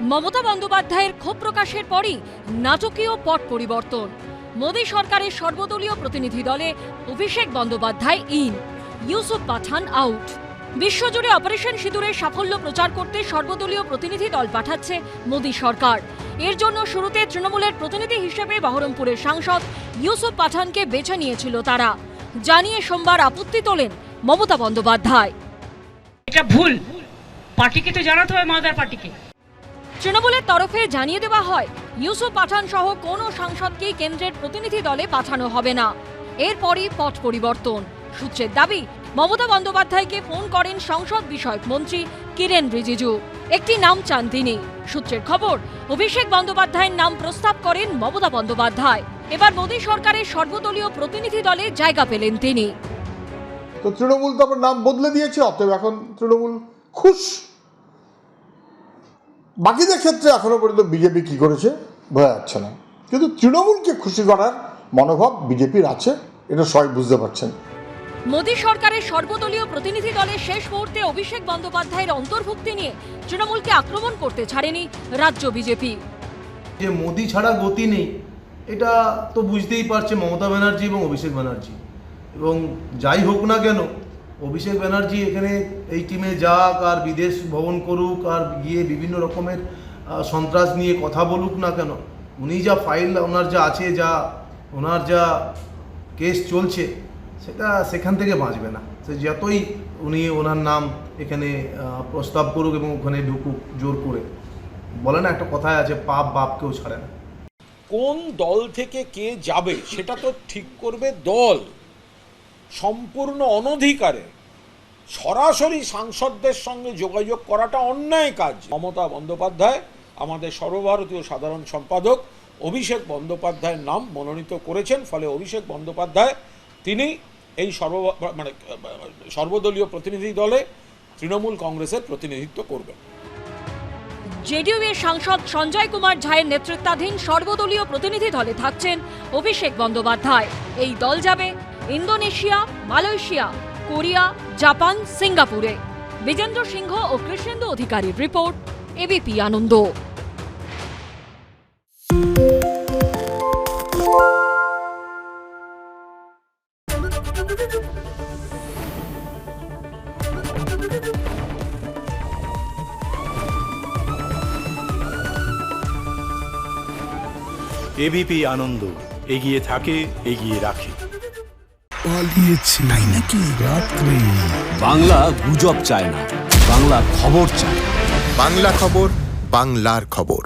মমতা বন্দ্যোপাধ্যায়ের ক্ষোভ প্রকাশের পরই নাটকীয় পট পরিবর্তন। মোদী সরকারের সর্বদলীয় প্রতিনিধি দলে অভিষেক বন্দ্যোপাধ্যায় ইন, ইউসুফ পাঠান আউট। বিশ্বজুড়ে অপারেশন সিঁদুরের সাফল্য প্রচার করতে সর্বদলীয় প্রতিনিধি দল পাঠাচ্ছে মোদী সরকার। এর জন্য শুরুতে তৃণমূলের প্রতিনিধি হিসেবে বহরমপুরের সাংসদ ইউসুফ পাঠানকে বেছে নিয়েছিল তারা, জানিয়ে সোমবার আপত্তি তোলেন মমতা বন্দ্যোপাধ্যায়। এটা ভুল, পার্টিকে তো জানাতে হবে, মাদার পার্টিকে। তৃণমূলের তরফে জানিয়ে দেওয়া হয় ইউসুফ পাঠান সহ কোনো সাংসদকেই কেন্দ্রের প্রতিনিধি দলে পাঠানো হবে না। এরপরই পট পরিবর্তন। সূত্রের দাবি, মমতা বন্দ্যোপাধ্যায়কে ফোন করেন সংসদ বিষয়ক মন্ত্রী কিরেন রিজিজু। একটি নাম চান তিনি। সূত্রের খবর, অভিষেক বন্দ্যোপাধ্যায়ের নাম প্রস্তাব করেন মমতা বন্দ্যোপাধ্যায়। এবার মোদী সরকারের সর্বদলীয় প্রতিনিধি দলে জায়গা পেলেন তিনি। তো তৃণমূল তো আবার নাম বদলে দিয়েছে, অতএব এখন তৃণমূল খুশ। বাকিদের ক্ষেত্রে এখনো পর্যন্ত বিজেপি কি করেছে বোঝা যাচ্ছে না, কিন্তু তৃণমূলকে খুশি করার মনোভাব বিজেপির আছে, এটা সবাই বুঝতে পারছেন। মোদী সরকারের সর্বদলীয় প্রতিনিধি দলের শেষ মুহূর্তে অভিষেক বন্দ্যোপাধ্যায়ের অন্তর্ভুক্তি নিয়ে তৃণমূলকে আক্রমণ করতে ছাড়েনি রাজ্য বিজেপি। যে মোদী ছাড়া গতি নেই, এটা তো বুঝতেই পারছে মমতা ব্যানার্জি এবং অভিষেক ব্যানার্জি। এবং যাই হোক না কেন, অভিষেক ব্যানার্জি এখানে এই টিমে যাক আর বিদেশ ভ্রমণ করুক আর গিয়ে বিভিন্ন রকমের সন্ত্রাস নিয়ে কথা বলুক না কেন, উনি যা ফাইল ওনার যা আছে, ওনার যা কেস চলছে, সেটা সেখান থেকে বাঁচবে না। সে যতই উনি ওনার নাম এখানে প্রস্তাব করুক এবং ওখানে ঢুকুক জোর করে। বলে না, একটা কথায় আছে, পাপ বাপকেও ছাড়ে না। কোন দল থেকে কে যাবে সেটা তো ঠিক করবে দল। সম্পূর্ণ অনধিকারে সরাসরি সাংসদদের সঙ্গে যোগাযোগ করাটা অন্যায় কাজ। মমতা বন্দ্যোপাধ্যায় আমাদের সর্বভারতীয় সাধারণ সম্পাদক অভিষেক বন্দ্যোপাধ্যায়ের নাম মনোনীত করেছেন, ফলে অভিষেক বন্দ্যোপাধ্যায় তিনি এই সর্বদলীয় প্রতিনিধি দলে তৃণমূল কংগ্রেসের প্রতিনিধিত্ব করবেন। জেডিইউ এর সাংসদ সঞ্জয় কুমার ঝায়ের নেতৃত্বাধীন সর্বদলীয় প্রতিনিধি দলে থাকছেন অভিষেক বন্দ্যোপাধ্যায়। এই দল যাবে ইন্দোনেশিয়া, মালয়েশিয়া, কোরিয়া, জাপান, সিঙ্গাপুরে। বিজেন্দ্র সিংহ ও কৃষ্ণেন্দু অধিকারীর রিপোর্ট, এবিপি আনন্দ। এবিপি আনন্দ, এগিয়ে থাকে, এগিয়ে রাখে। পালিয়েছে তাই নাকি? রাত্রি বাংলা গুজব চায় না, বাংলা খবর চায়। বাংলা খবর, বাংলার খবর।